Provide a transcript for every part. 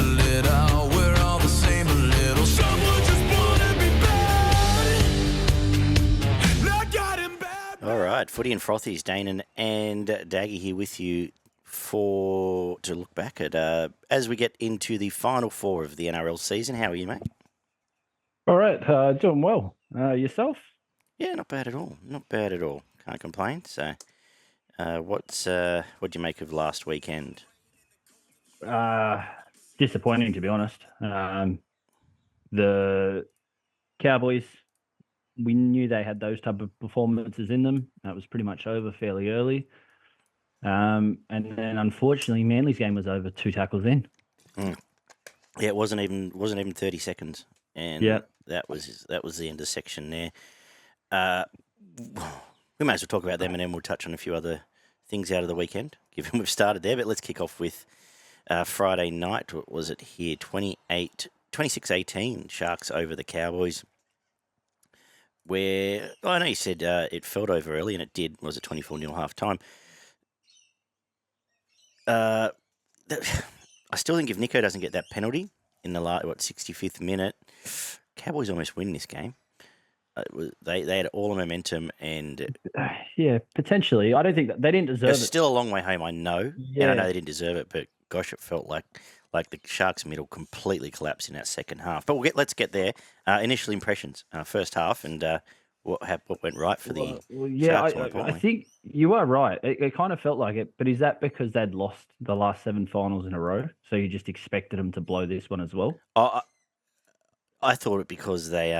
little. We're all the same a little. Someone just wanna be bad. Not gotten bad. All right, Footy and Frothies, Danaan and Daggy here with you to look back at as we get into the final four of the NRL season. How are you, mate? All right, doing well. Yourself? Yeah, not bad at all. Not bad at all. Can't complain. So, what'd you make of last weekend? Disappointing, to be honest. The Cowboys, we knew they had those type of performances in them. That was pretty much over fairly early. And then unfortunately, Manly's game was over 2 tackles in. Yeah, it wasn't even 30 seconds, and that was the end of the section there. We may as well talk about them, and then we'll touch on a few other things out of the weekend, given we've started there. But let's kick off with Friday night. What was it here? 26-18, Sharks over the Cowboys. Where I know you said it felt over early, and it did. Was it 24-0 half time? I still think if Nico doesn't get that penalty in the 65th minute, Cowboys almost win this game. They had all the momentum, and yeah, potentially. I don't think they didn't deserve it. It's still a long way home, I know, Yeah. and I know they didn't deserve it. But gosh, it felt like the Sharks' middle completely collapsed in that second half. But let's get there. Initial impressions, first half, and what went right for the Sharks. I think you are right. It kind of felt like it, but is that because they'd lost the last 7 finals in a row, so you just expected them to blow this one as well? I thought it because they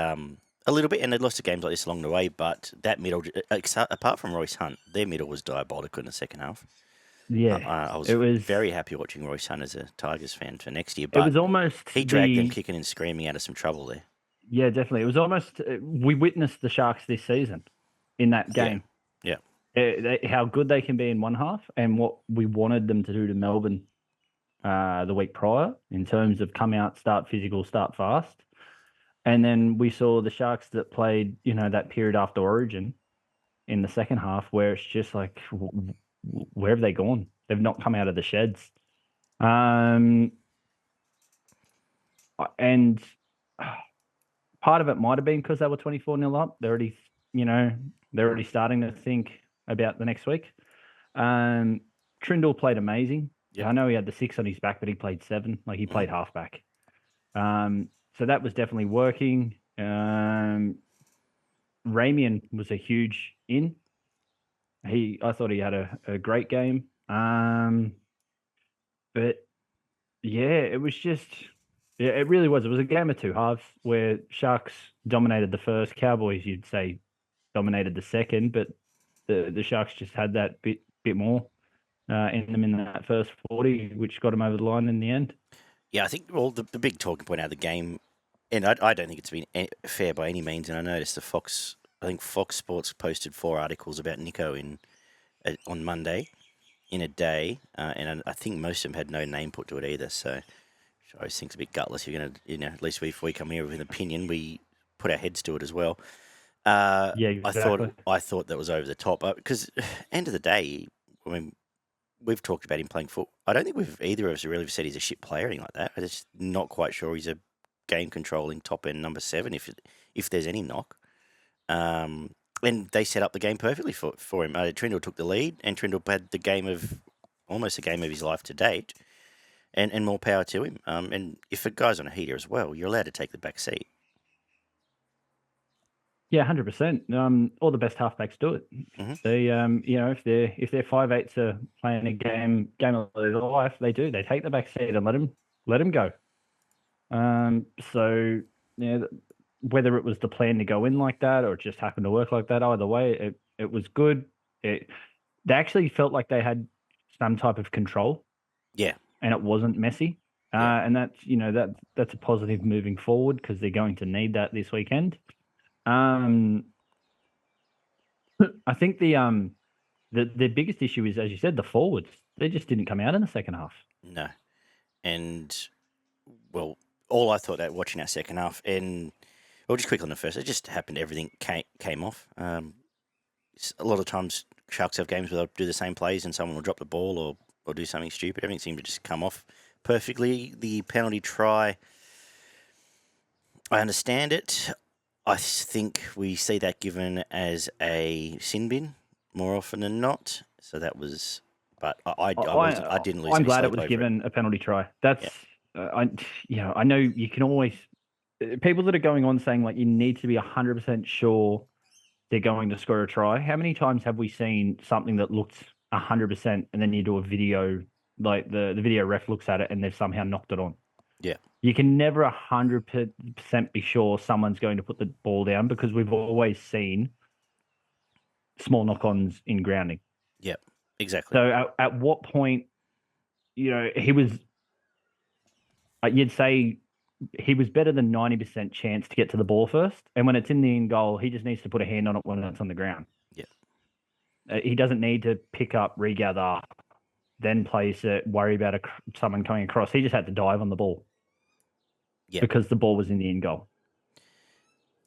a little bit, and they'd lost to games like this along the way. But that middle, apart from Royce Hunt, their middle was diabolical in the second half. Yeah, I was very happy watching Royce Hunt as a Tigers fan for next year. But it was almost he dragged them kicking and screaming out of some trouble there. Yeah, definitely. It was almost we witnessed the Sharks this season in that game. Yeah. How good they can be in one half, and what we wanted them to do to Melbourne the week prior in terms of come out, start physical, start fast. And then we saw the Sharks that played, that period after Origin in the second half where it's just like, where have they gone? They've not come out of the sheds. And part of it might have been because they were 24-0 up. They're already starting to think about the next week. Trindle played amazing. Yep. I know he had the 6 on his back, but he played 7. Like he played halfback. So that was definitely working. Ramian was a huge in. I thought he had a great game. But yeah, it was just, it really was. It was a game of 2 halves where Sharks dominated the first, Cowboys, you'd say, dominated the second, but the Sharks just had that bit more in them in that first 40, which got them over the line in the end. Yeah, I think the big talking point out of the game, and I don't think it's been fair by any means, and I noticed Fox Sports posted 4 articles about Nico on Monday in a day, and I think most of them had no name put to it either, so I always think it's a bit gutless. You're going to, at least if we come here with an opinion, we put our heads to it as well. Yeah, exactly. I thought that was over the top, because end of the day, I mean, we've talked about him playing football. I don't think either of us really said he's a shit player or anything like that. I'm just not quite sure he's a game controlling top end number 7 if there's any knock. And they set up the game perfectly for him. Trindle took the lead, and Trindle had almost the game of his life to date, and more power to him. And if a guy's on a heater as well, you're allowed to take the back seat. Yeah, 100%. All the best halfbacks do it. Mm-hmm. They, if their 5'8s are playing a game of their life, they do. They take the back seat and let them go. So yeah, whether it was the plan to go in like that or it just happened to work like that, either way, it was good. They actually felt like they had some type of control. Yeah, and it wasn't messy. Yeah. And that's a positive moving forward because they're going to need that this weekend. I think the biggest issue is, as you said, the forwards. They just didn't come out in the second half. No. And, well, all I thought that watching that second half, and, well, just quick on the first, it just happened, everything came off. A lot of times Sharks have games where they'll do the same plays and someone will drop the ball or do something stupid. Everything seemed to just come off perfectly. The penalty try, I understand it. I think we see that given as a sin bin more often than not. So that was, but I didn't lose I'm any glad it sleep was over given a penalty try. Yeah. I know you can always people that are going on saying like you need to be 100% sure they're going to score a try. How many times have we seen something that looks 100% and then you do a video, like the video ref looks at it and they've somehow knocked it on? Yeah. You can never 100% be sure someone's going to put the ball down because we've always seen small knock-ons in grounding. Yeah. Exactly. So at what point, he was, you'd say he was better than 90% chance to get to the ball first. And when it's in the in goal, he just needs to put a hand on it when it's on the ground. Yeah. He doesn't need to pick up, regather, then place it, worry about someone coming across. He just had to dive on the ball. Yeah. Because the ball was in the in goal.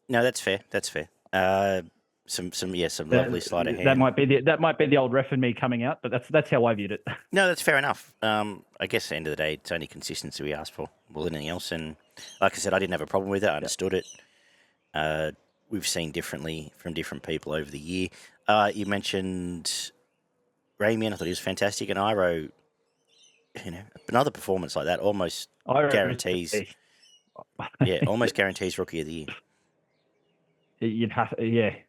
No, that's fair. That's fair. Some lovely sleight of hand. That might be the old ref in me coming out, but that's how I viewed it. No, that's fair enough. I guess at the end of the day, it's only consistency we asked for more than anything else. And like I said, I didn't have a problem with it. I understood it. We've seen differently from different people over the year. You mentioned Ramian. I thought he was fantastic. And Iro, another performance like that almost guarantees. Almost guarantees Rookie of the Year. You'd have,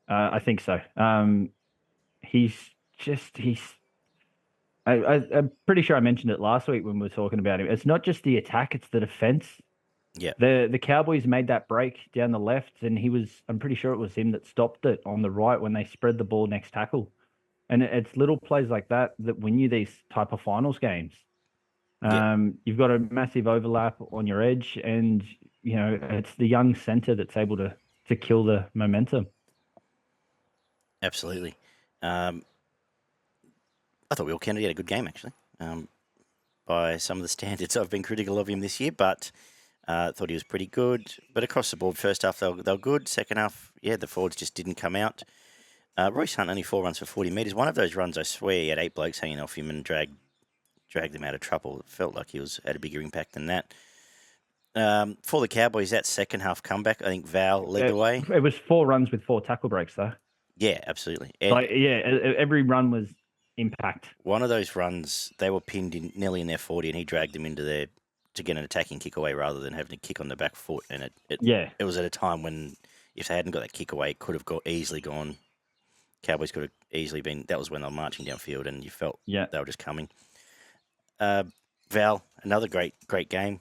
I think so. I'm pretty sure I mentioned it last week when we were talking about him. It's not just the attack; it's the defense. Yeah. The Cowboys made that break down the left, and I'm pretty sure it was him that stopped it on the right when they spread the ball next tackle. And it's little plays like that win you these type of finals games. You've got a massive overlap on your edge, and it's the young center that's able to kill the momentum. Absolutely. I thought Will Kennedy had a good game, actually. By some of the standards I've been critical of him this year, but thought he was pretty good. But across the board, first half, they were good. Second half, the forwards just didn't come out. Royce Hunt only 4 runs for 40 metres. One of those runs, I swear, he had 8 blokes hanging off him and dragged them out of trouble. It felt like he had a bigger impact than that. For the Cowboys, that second half comeback, I think Val led the way. It was 4 runs with 4 tackle breaks, though. Yeah, absolutely. Every run was impact. One of those runs, they were pinned nearly in their 40, and he dragged them into to get an attacking kick away rather than having to kick on the back foot. And it was at a time when if they hadn't got that kick away, it could have easily gone. Cowboys could have easily been. That was when they were marching downfield, and you felt they were just coming. Val, another great game.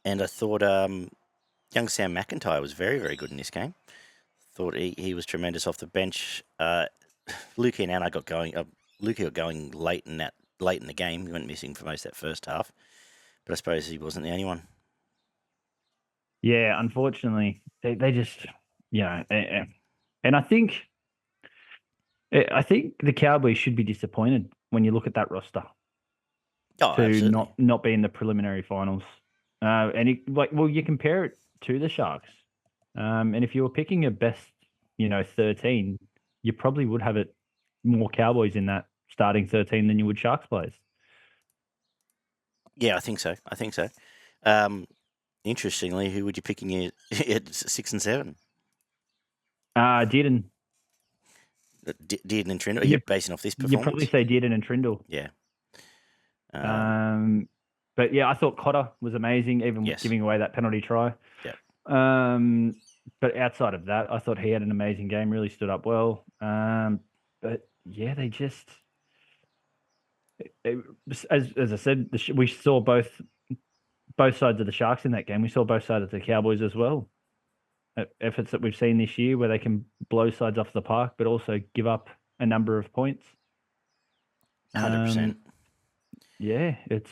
And I thought young Sam McIntyre was very, very good in this game. Thought he was tremendous off the bench. Lukey and Anna got going. Lukey got going late in the game. He went missing for most of that first half. But I suppose he wasn't the only one. Yeah, unfortunately, they just and I think the Cowboys should be disappointed when you look at that roster. Oh, to absolutely. not be in the preliminary finals. You compare it to the Sharks. And if you were picking a best, 13, you probably would have it more Cowboys in that starting 13 than you would Sharks players. Yeah, I think so. Interestingly, who would you pick in at 6 and 7? Dearden. Dearden and Trindle? Are you basing off this performance? You'd probably say Dearden and Trindle. Yeah. But I thought Cotter was amazing, even giving away that penalty try. Yeah. But outside of that, I thought he had an amazing game, really stood up well. But they just, as I said, we saw both sides of the Sharks in that game. We saw both sides of the Cowboys as well. Efforts that we've seen this year where they can blow sides off the park, but also give up a number of points. 100%. It's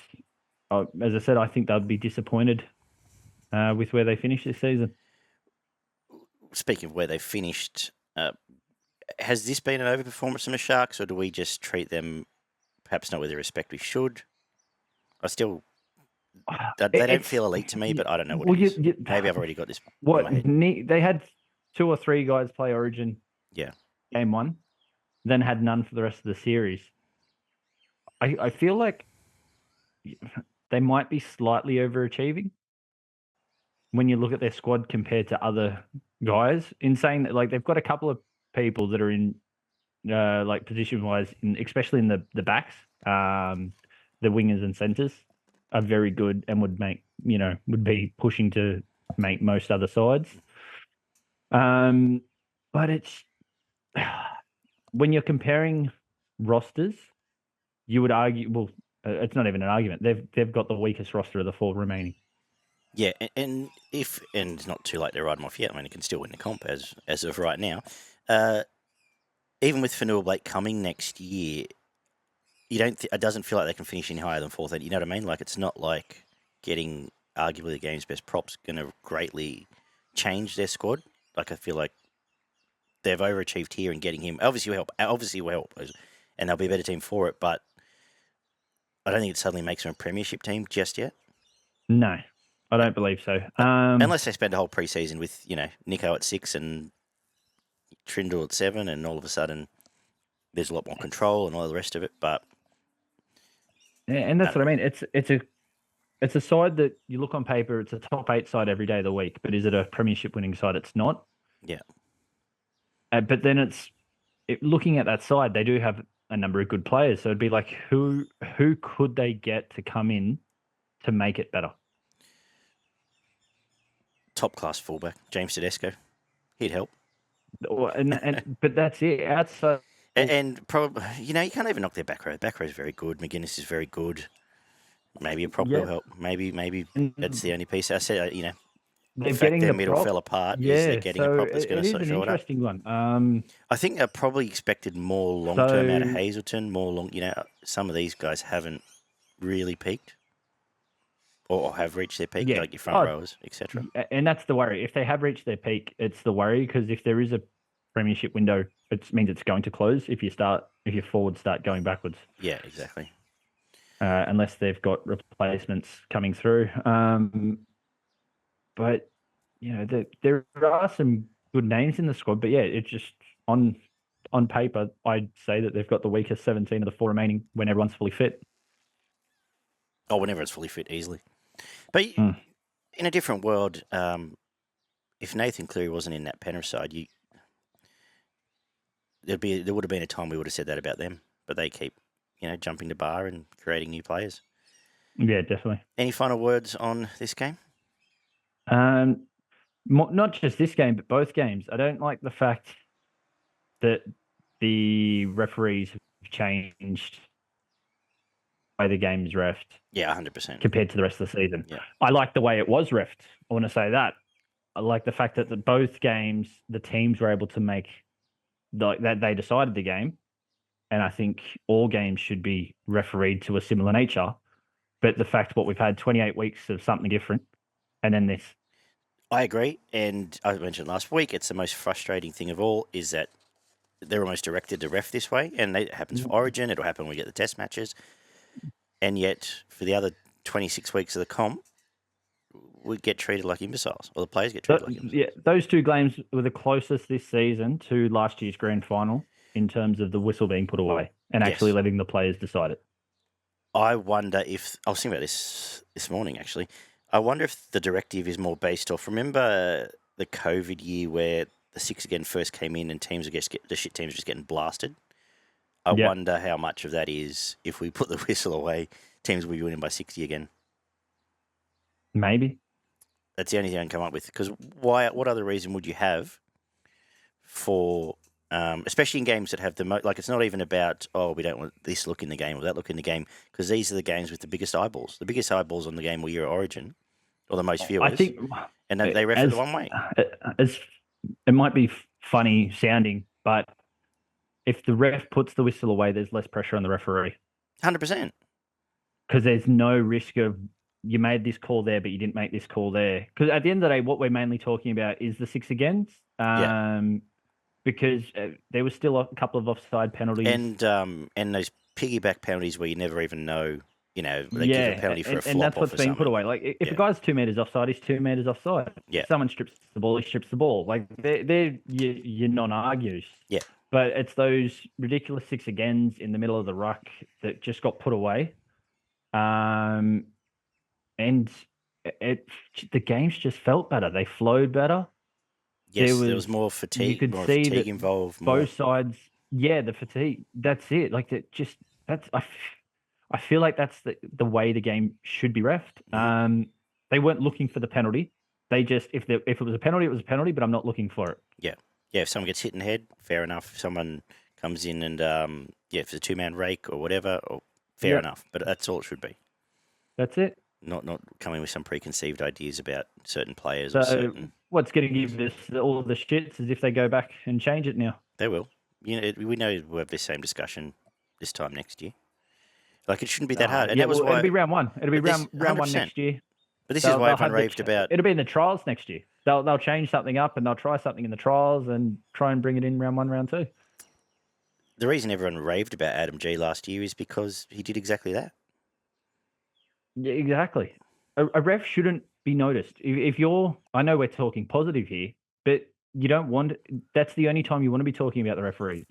as I said, I think they'll be disappointed with where they finish this season. Speaking of where they finished, has this been an overperformance from the Sharks, or do we just treat them perhaps not with the respect we should? They don't feel elite to me, but I don't know what it is. Maybe I've already got this. They had 2 or 3 guys play Origin. Yeah. Game 1, then had none for the rest of the series. I feel like they might be slightly overachieving when you look at their squad compared to other guys. In saying that, like they've got a couple of people that are in like position wise, especially in the backs, the wingers and centers are very good and would make would be pushing to make most other sides. But it's when you're comparing rosters, you would argue. Well, it's not even an argument. They've got the weakest roster of the 4 remaining. Yeah, and it's not too late to write them off yet. I mean, it can still win the comp as of right now. Even with Fanua Blake coming next year, it doesn't feel like they can finish any higher than 4th. You know what I mean? Like it's not like getting arguably the game's best props going to greatly change their squad. Like I feel like they've overachieved here and getting him obviously will help, and they'll be a better team for it. But I don't think it suddenly makes them a premiership team just yet. No, I don't believe so. Unless they spend a whole preseason with Nico at 6 and Trindle at 7, and all of a sudden there's a lot more control and all the rest of it. But yeah, and that's what I mean. It's a side that you look on paper, it's a top 8 side every day of the week, but is it a premiership winning side? It's not. Yeah. But then looking at that side, they do have a number of good players. So it'd be like, who could they get to come in to make it better? Top class fullback, James Tedesco. He'd help. But that's it. Outside. And probably, you can't even knock their back row. Back row is very good. McGuinness is very good. Maybe a prop will help. Maybe that's the only piece. I said, the fact their middle fell apart is they're getting a prop that's going to shore it up. It is an interesting one. I think I probably expected more long-term out of Hazelton, some of these guys haven't really peaked or have reached their peak, like your front rowers, etc. And that's the worry. If they have reached their peak, it's the worry, because if there is a premiership window, it means it's going to close if your forwards start going backwards. Yeah, exactly. Unless they've got replacements coming through. But there are some good names in the squad. But yeah, it's just on paper, I'd say that they've got the weakest 17 of the 4 remaining when everyone's fully fit. Oh, whenever it's fully fit, easily. But in a different world, if Nathan Cleary wasn't in that Penrith side, there would have been a time we would have said that about them. But they keep, jumping the bar and creating new players. Yeah, definitely. Any final words on this game? Not just this game, but both games. I don't like the fact that the referees have changed the way the game is reffed. Yeah, 100%. Compared to the rest of the season. Yeah. I like the way it was reffed. I want to say that. I like the fact that both games, the teams were able to make that they decided the game. And I think all games should be refereed to a similar nature. But the fact what we've had 28 weeks of something different, and then this. I agree. And I mentioned last week, it's the most frustrating thing of all is that they're almost directed to ref this way. And it happens for Origin. It'll happen when we get the test matches. And yet, for the other 26 weeks of the comp, we get treated like imbeciles, or the players get treated like imbeciles. Yeah, those 2 games were the closest this season to last year's grand final in terms of the whistle being put away and actually letting the players decide it. I wonder if I was thinking about this morning. Actually, I wonder if the directive is more based off. Remember the COVID year where the 6 again first came in and the shit teams just getting blasted. I wonder how much of that is if we put the whistle away, teams will be winning by 60 again. Maybe. That's the only thing I can come up with. Because what other reason would you have for, especially in games that have the most, like it's not even about, we don't want this look in the game or that look in the game, because these are the games with the biggest eyeballs. The biggest eyeballs on the game were your Origin, or the most viewers. I think, and they ref it one way. It might be funny sounding, but if the ref puts the whistle away, there's less pressure on the referee. 100%. Because there's no risk of you made this call there, but you didn't make this call there. Because at the end of the day, what we're mainly talking about is the 6 agains. Because there was still a couple of offside penalties. And those piggyback penalties where you never even know, they give a penalty for a flop. And that's what's being something. put away. Like, if a guy's 2 meters offside, he's 2 meters offside. Yeah. If someone strips the ball, he strips the ball. Like, they're your non-argues. Yeah. But it's those ridiculous 6 agains in the middle of the ruck that just got put away. And and the games just felt better. They flowed better. Yes, there was more fatigue, could more see fatigue that involved. More, both sides, yeah, the fatigue. That's it. Like that, that's. I feel like that's the way the game should be refed. They weren't looking for the penalty. They just if it was a penalty, it was a penalty. But I'm not looking for it. yeah. If someone gets hit in the head, fair enough. If someone comes in and if it's a 2-man rake or whatever, fair Yep. enough. But that's all it should be. That's it. Not coming with some preconceived ideas about certain players So or certain. what's going to give this all the shits is if they go back and change it now. They will. We know we'll have the same discussion this time next year. Like it shouldn't be that hard. And that was why it'll be round one. It'll be But this- round one 100%. next year. But this is why everyone raved about. It'll be in the trials next year. They'll change something up and they'll try something in the trials and try and bring it in round one, round two. The reason everyone raved about Adam G last year is because he did exactly that. Yeah, exactly. A ref shouldn't be noticed. If you're, I know we're talking positive here, but you don't want. That's the only time you want to be talking about the referees.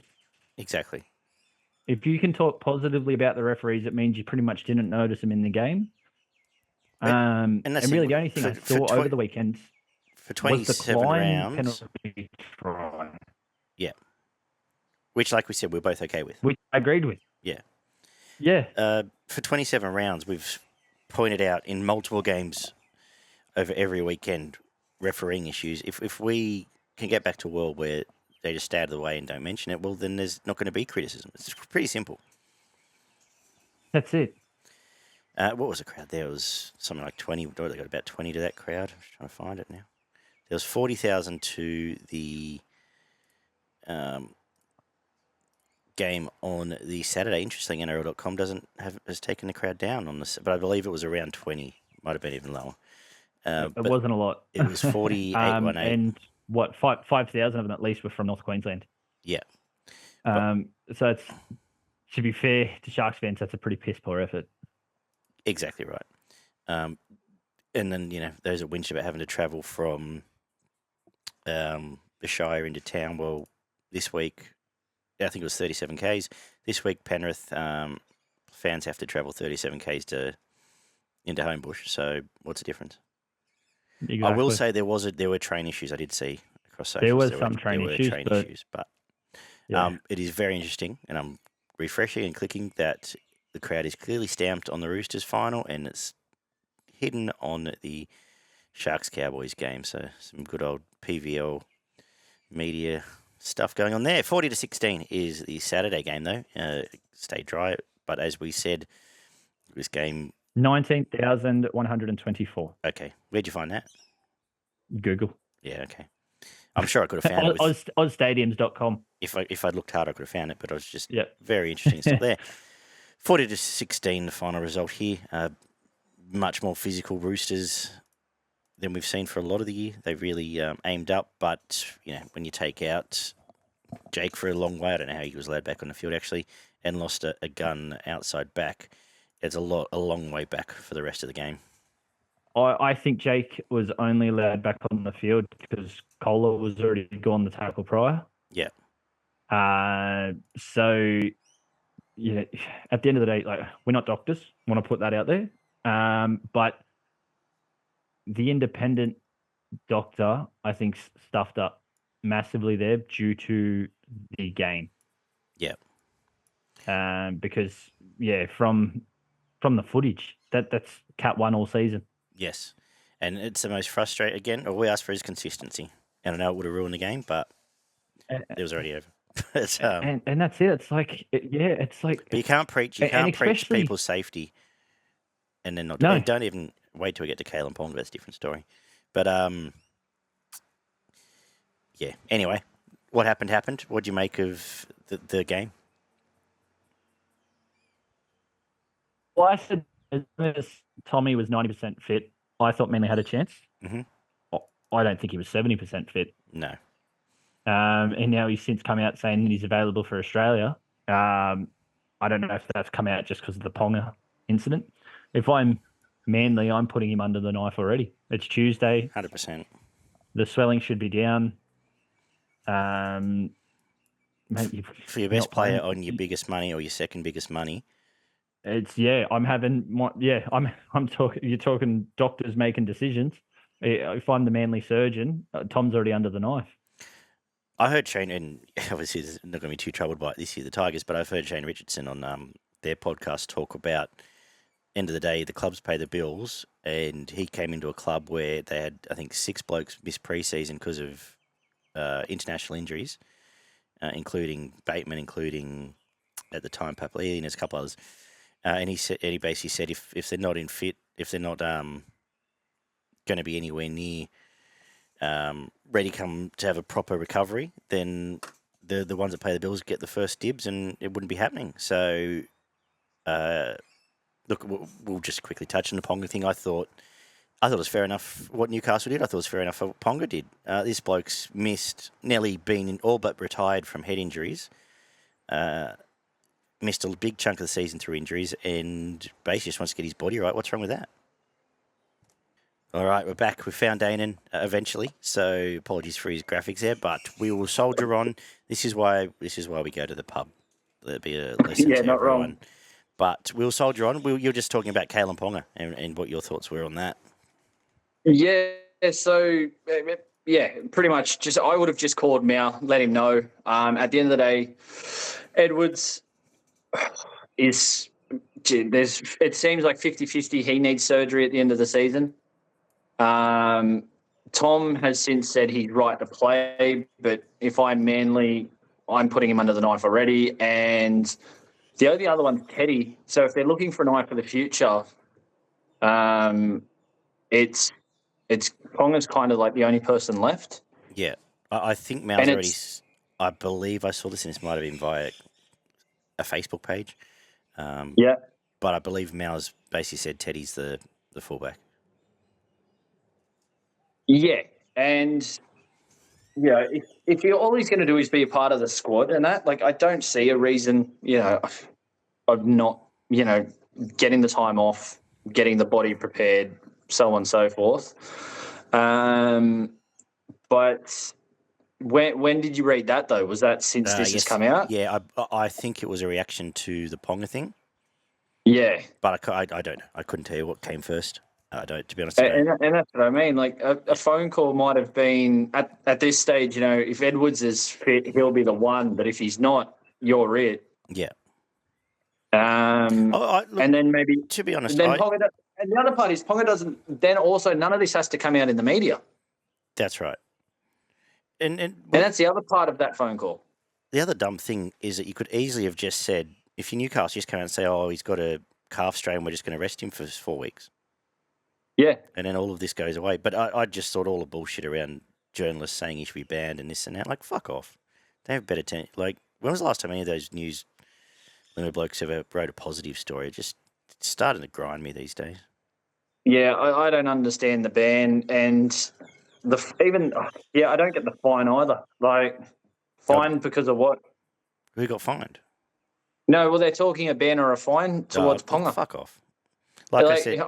Exactly. If you can talk positively about the referees, it means you pretty much didn't notice them in the game. And that's really, it. the only thing I For saw tw- over the weekend For was the 27 Klein rounds, penalty try, which, like we said, we're both okay with. which I agreed with. Yeah. Yeah. For 27 rounds, we've pointed out in multiple games over every weekend refereeing issues. If we can get back to a world where they just stay out of the way and don't mention it, well, then there's not going to be criticism. It's pretty simple. That's it. What was the crowd there? It was something like 20. They got about 20 to that crowd. I'm trying to find it now. There was 40,000 to the game on the Saturday. Interesting, NRL.com has taken the crowd down on this, but I believe it was around 20. Might have been even lower. It wasn't a lot. It was 4818. And what 5,000 of them at least were from North Queensland. Yeah. So it's, to be fair to Sharks fans, that's a pretty piss poor effort. Exactly right. And then, those that whinge about having to travel from the Shire into town. Well, this week, I think it was 37 Ks. This week, Penrith fans have to travel 37 Ks into Homebush. So what's the difference? Exactly. I will say there were train issues I did see across socials. There was some train issues, but yeah. it is very interesting, and I'm refreshing and clicking that the crowd is clearly stamped on the Roosters final, and it's hidden on the Sharks Cowboys game. So some good old PVL media stuff going on there. 40-16 is the Saturday game, though. Stay dry, but as we said, this game 19,124. Okay, where'd you find that? Google. Yeah, okay. I'm sure I could have found it. Ozstadiums.com. If I'd looked hard, I could have found it, but it was just Yep. very interesting stuff there. 40-16, the final result here. Much more physical Roosters than we've seen for a lot of the year. They really aimed up, but when you take out Jake for a long way, I don't know how he was allowed back on the field actually, and lost a gun outside back. It's a long way back for the rest of the game. I think Jake was only allowed back on the field because Kohler was already gone the tackle prior. Yeah. So, at the end of the day, we're not doctors. Want to put that out there. But the independent doctor, I think, stuffed up massively there due to the game. Yeah. Because from the footage, that's Cat 1 all season. Yes. And it's the most frustrating. Again, all we asked for is consistency. And I know it would have ruined the game, but it was already over. And that's it. It's like, it's like... But you can't preach people's safety and then not... No. Don't even wait till we get to Kalen Pong. That's a different story. But, yeah. Anyway, what happened. What do you make of the game? Well, I said as soon as Tommy was 90% fit, I thought Manly had a chance. Mm-hmm. I don't think he was 70% fit. No. And now he's since come out saying that he's available for Australia. I don't know if that's come out just because of the Ponga incident. If I'm Manly, I'm putting him under the knife already. It's Tuesday. 100%. The swelling should be down. Mate, for your best player on your biggest money or your second biggest money, I'm having I'm talking. You're talking doctors making decisions. If I'm the Manly surgeon, Tom's already under the knife. I heard Shane, and obviously there's not going to be too troubled by it this year, the Tigers, but I've heard Shane Richardson on their podcast talk about, end of the day, the clubs pay the bills, and he came into a club where they had, I think, 6 blokes miss pre-season because of international injuries, including Bateman, including, at the time, Papali'i, and there's a couple others. And he basically said if they're not if they're not going to be anywhere near ready to have a proper recovery, then the ones that pay the bills get the first dibs, and it wouldn't be happening. So, look, we'll just quickly touch on the Ponga thing. I thought it was fair enough what Newcastle did. I thought it was fair enough what Ponga did. This bloke's nearly been all but retired from head injuries. Missed a big chunk of the season through injuries, and basically just wants to get his body right. What's wrong with that? All right, we're back. We found Danaan eventually, so apologies for his graphics there, but we will soldier on. This is why we go to the pub. There'll be a lesson to not everyone. wrong. But we'll soldier on. You're just talking about Kalen Ponga and what your thoughts were on that. Yeah, so pretty much. I would have just called Mao, let him know. At the end of the day, Edwards is. It seems like 50-50. He needs surgery at the end of the season. Tom has since said he's right to play, but if I'm Manly, I'm putting him under the knife already. And the only other one's Teddy. So if they're looking for an eye for the future, it's Ponga's kind of like the only person left. Yeah, I think Mal's already. I believe I saw this, and this might have been via a Facebook page. But I believe Mal's basically said Teddy's the fullback. Yeah, and if all he's going to do is be a part of the squad and that, like, I don't see a reason, of not, getting the time off, getting the body prepared, so on and so forth. But when did you read that though? Was that since this has come out? Yeah, I think it was a reaction to the Ponga thing. Yeah, but I don't know. I couldn't tell you what came first. I don't, to be honest. And that's what I mean. Like a phone call might have been at this stage. If Edwards is fit, he'll be the one. But if he's not, you're it. Yeah. Look, and then maybe, to be honest, then Ponga and the other part is Ponga doesn't. Then also, none of this has to come out in the media. That's right. And that's the other part of that phone call. The other dumb thing is that you could easily have just said, if you're Newcastle, just come out and say, "Oh, he's got a calf strain. We're just going to rest him for 4 weeks." Yeah. And then all of this goes away. But I just thought all the bullshit around journalists saying he should be banned and this and that. Like, fuck off. They have better like, when was the last time any of those news limited blokes ever wrote a positive story? It's starting to grind me these days. Yeah, I don't understand the ban and I don't get the fine either. Like, fine because of what? Who got fined? No, well, they're talking a ban or a fine towards Ponga. Fuck off. Like I said...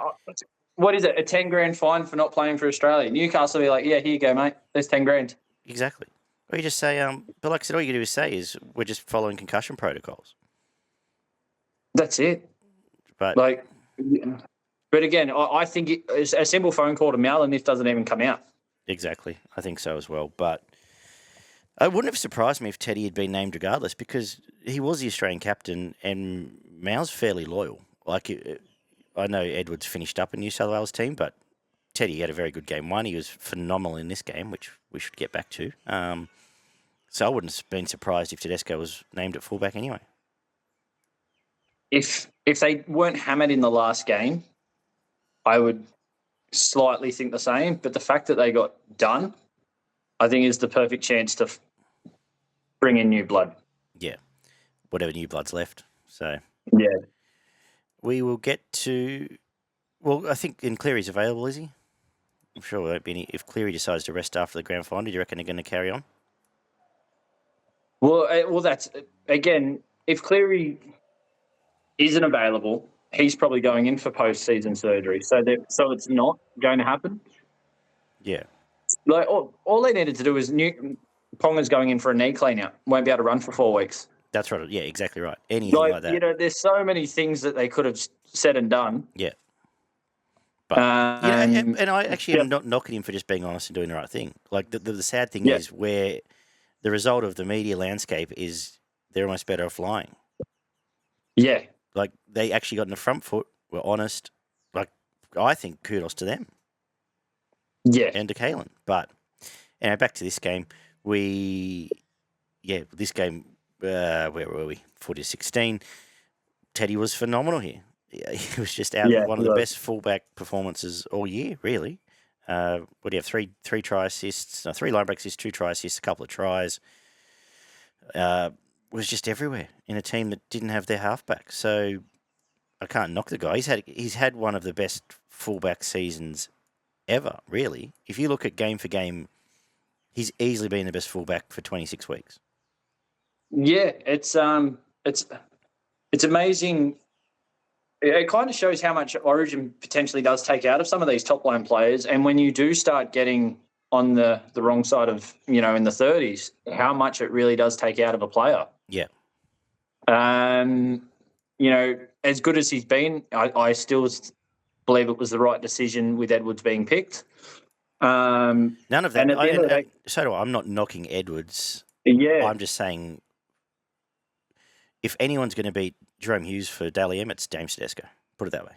What is it? A 10 grand fine for not playing for Australia? Newcastle will be like, yeah, here you go, mate. There's 10 grand. Exactly. Or you just say, but like I said, all you do is say is we're just following concussion protocols. That's it. But again, I think it's a simple phone call to Mal and this doesn't even come out. Exactly. I think so as well. But it wouldn't have surprised me if Teddy had been named regardless, because he was the Australian captain and Mal's fairly loyal. I know Edwards finished up in New South Wales team, but Teddy had a very good game one. He was phenomenal in this game, which we should get back to. So I wouldn't have been surprised if Tedesco was named at fullback anyway. If they weren't hammered in the last game, I would slightly think the same. But the fact that they got done, I think, is the perfect chance to bring in new blood. Yeah, whatever new blood's left. So yeah. We will get to... Well, I think Cleary's available, is he? I'm sure there won't be any... If Cleary decides to rest after the grand final, do you reckon they're going to carry on? Well, that's... Again, if Cleary isn't available, he's probably going in for post-season surgery. So it's not going to happen? Yeah. Like all they needed to do is... Ponga's going in for a knee clean-out. Won't be able to run for 4 weeks. That's right. Yeah, exactly right. Anything like that. You know, there's so many things that they could have said and done. Yeah. But you know, and I actually am not knocking him for just being honest and doing the right thing. Like the sad thing is where the result of the media landscape is they're almost better off lying. Yeah. Like they actually got in the front foot, were honest. Like I think kudos to them. Yeah. And to Kalen. But anyway, back to this game. This game, where were we? 40-16. Teddy was phenomenal here. He was just out one of the best fullback performances all year, really. What do you have? Three try assists, 3 line break assists, 2 try assists, a couple of tries. Was just everywhere in a team that didn't have their halfback. So I can't knock the guy. He's had one of the best fullback seasons ever, really. If you look at game for game, he's easily been the best fullback for 26 weeks. Yeah, it's amazing. It kind of shows how much Origin potentially does take out of some of these top line players, and when you do start getting on the wrong side of, you know, in the 30s, how much it really does take out of a player. Yeah. You know, as good as he's been, I still believe it was the right decision with Edwards being picked. None of that. And at the end of the day, so do I. I'm not knocking Edwards. Yeah. I'm just saying, if anyone's going to beat Jerome Hughes for Dally M, it's James Tedesco. Put it that way.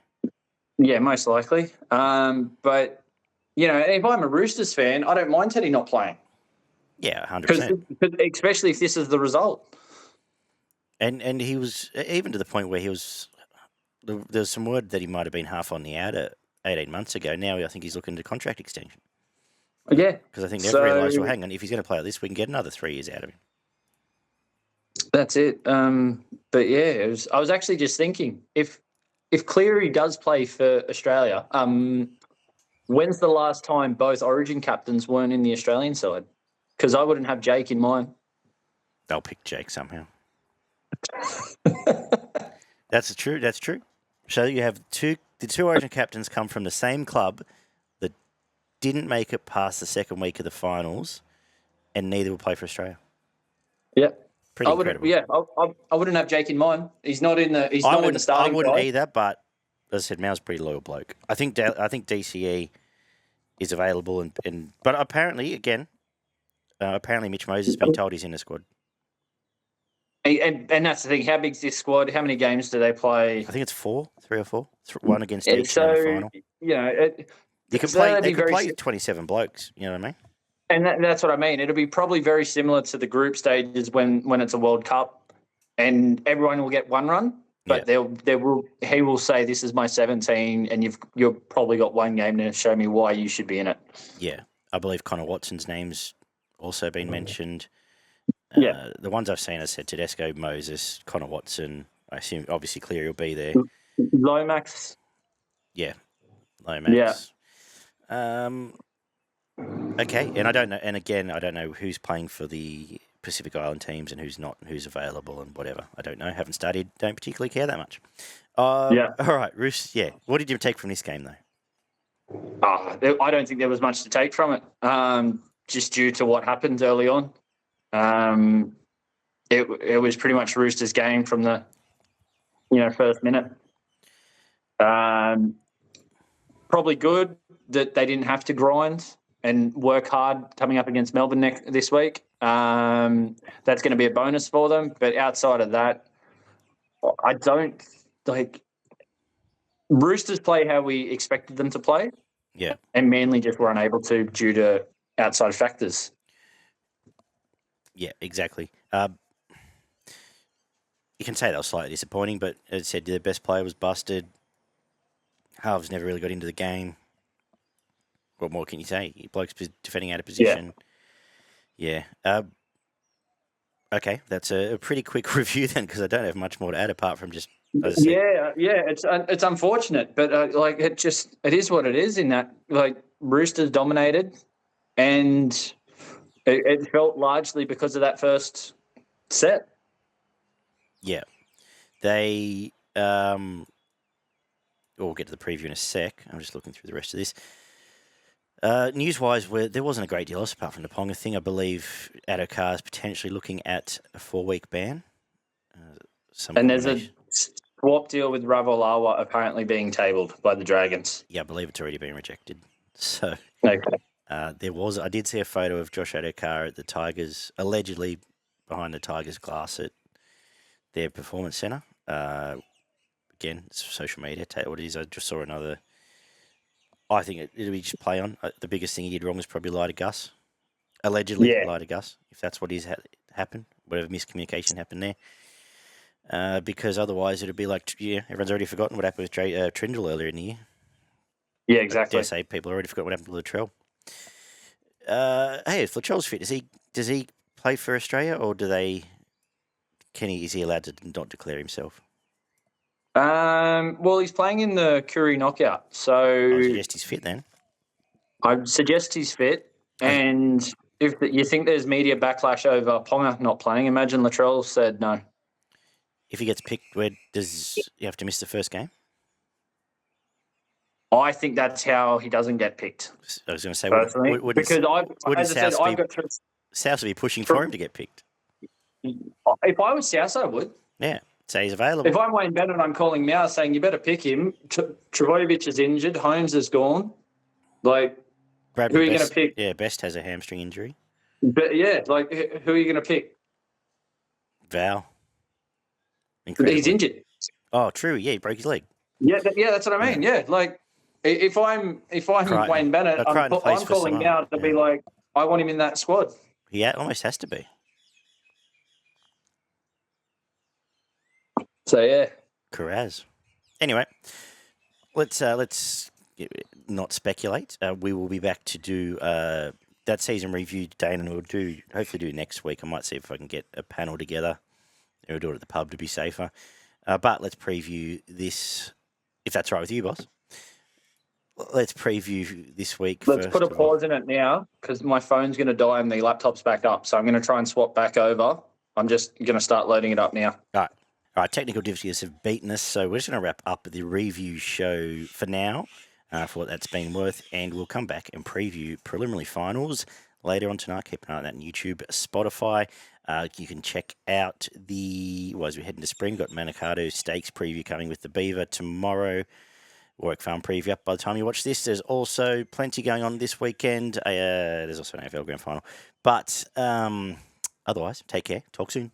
Yeah, most likely. But, you know, if I'm a Roosters fan, I don't mind Teddy not playing. Yeah, 100%. Because especially if this is the result. And he was, even to the point where there's some word that he might have been half on the outer 18 months ago. Now I think he's looking to contract extension. Yeah. Because I think they've realised, well, hang on, if he's going to play like this, we can get another 3 years out of him. That's it. But yeah, I was actually just thinking, if Cleary does play for Australia, when's the last time both Origin captains weren't in the Australian side? Because I wouldn't have Jake in mine. They'll pick Jake somehow. That's true. So you have the two Origin captains come from the same club that didn't make it past the second week of the finals, and neither will play for Australia. Yeah. Pretty incredible. Yeah, I wouldn't have Jake in mine. He's not in the. He's not in the starting. I wouldn't side. either. But as I said, Mal's a pretty loyal bloke. I think DCE is available, but apparently Mitch Moses has been told he's in the squad. And that's the thing. How big's this squad? How many games do they play? I think it's 3 or 4. 1 against each in the final. You know, They could play 27 blokes. You know what I mean? And that's what I mean. It'll be probably very similar to the group stages when it's a World Cup, and everyone will get one run. But he will say, "This is my 17," and you've probably got one game to show me why you should be in it. Yeah, I believe Connor Watson's name's also been mentioned. The ones I've seen, I said Tedesco, Moses, Connor Watson. I assume obviously Cleary will be there. Lomax. Yeah, Lomax. Yeah. Okay, and I don't know. And again, I don't know who's playing for the Pacific Island teams and who's not, who's available and whatever. I don't know. Haven't studied. Don't particularly care that much. All right, Roos. Yeah. What did you take from this game though? I don't think there was much to take from it. Just due to what happened early on. It was pretty much Roosters' game from the first minute. Probably good that they didn't have to grind and work hard coming up against Melbourne this week. That's going to be a bonus for them. But outside of that, I don't Roosters play how we expected them to play. Yeah. And Manly just were unable to due to outside factors. Yeah, exactly. You can say they were slightly disappointing, but as I said, their best player was busted. Halves never really got into the game. What more can you say? Bloke's defending out of position. Yeah. Okay, that's a pretty quick review then, because I don't have much more to add apart from just. It's unfortunate, but it is what it is. In that, Roosters dominated, and it felt largely because of that first set. Yeah, they. We'll get to the preview in a sec. I'm just looking through the rest of this. News-wise, there wasn't a great deal else apart from the Ponga thing. I believe Addo Carr's potentially looking at a 4-week ban Some And there's a combination. swap deal with Ravalawa apparently being tabled by the Dragons. Yeah, I believe it's already been rejected. So Okay. I did see a photo of Josh Adokar at the Tigers, allegedly behind the Tigers glass at their performance centre. Again, it's social media. Tell you what it is. I just saw another. I think it'll be just play on. The biggest thing he did wrong was probably lie to Gus. Allegedly Yeah. lie to Gus, if that's what is happened, whatever miscommunication happened there. Because otherwise it'd be like, everyone's already forgotten what happened with Trindle earlier in the year. Yeah, I exactly. dare say people already forgot what happened to Latrell. Hey, if Latrell's fit, does he play for Australia, or is he allowed to not declare himself? Well, he's playing in the Curry knockout, so I suggest he's fit then. I'd suggest he's fit. And if you think there's media backlash over Ponga not playing, imagine Latrell said no. If he gets picked, where does he have to miss the first game? I think that's how he doesn't get picked. I was going to say, Personally, wouldn't as I said, I've got. South would be pushing for him to get picked. If I was South, I would. Yeah, say he's available. If I'm Wayne Bennett, I'm calling Mao saying you better pick him. Travojevic is injured. Holmes is gone. Like, Bradley who are you Best, going to pick? Yeah, Best has a hamstring injury. But yeah, like who are you going to pick? Val. He's injured. Oh, true. Yeah, he broke his leg. Yeah, that's what I mean. Yeah, like if I'm Crichton. Wayne Bennett, I'm plays for calling Samoa. Mao to be like, I want him in that squad. He almost has to be. So yeah, Carraz. Anyway, let's not speculate. We will be back to do that season review today, and we'll hopefully do next week. I might see if I can get a panel together. We'll do it at the pub to be safer. But let's preview this, if that's right with you, boss. Let's preview this week. Let's put a pause in it now because my phone's going to die and the laptop's back up. So I'm going to try and swap back over. I'm just going to start loading it up now. All right. Technical difficulties have beaten us, so we're just going to wrap up the review show for now, for what that's been worth, and we'll come back and preview preliminary finals later on tonight. Keep an eye on that on YouTube, Spotify. You can check out as we head into spring, got Manikato Stakes preview coming with the Beaver tomorrow. Warwick Farm preview up by the time you watch this. There's also plenty going on this weekend. There's also an AFL Grand Final. But otherwise, take care. Talk soon.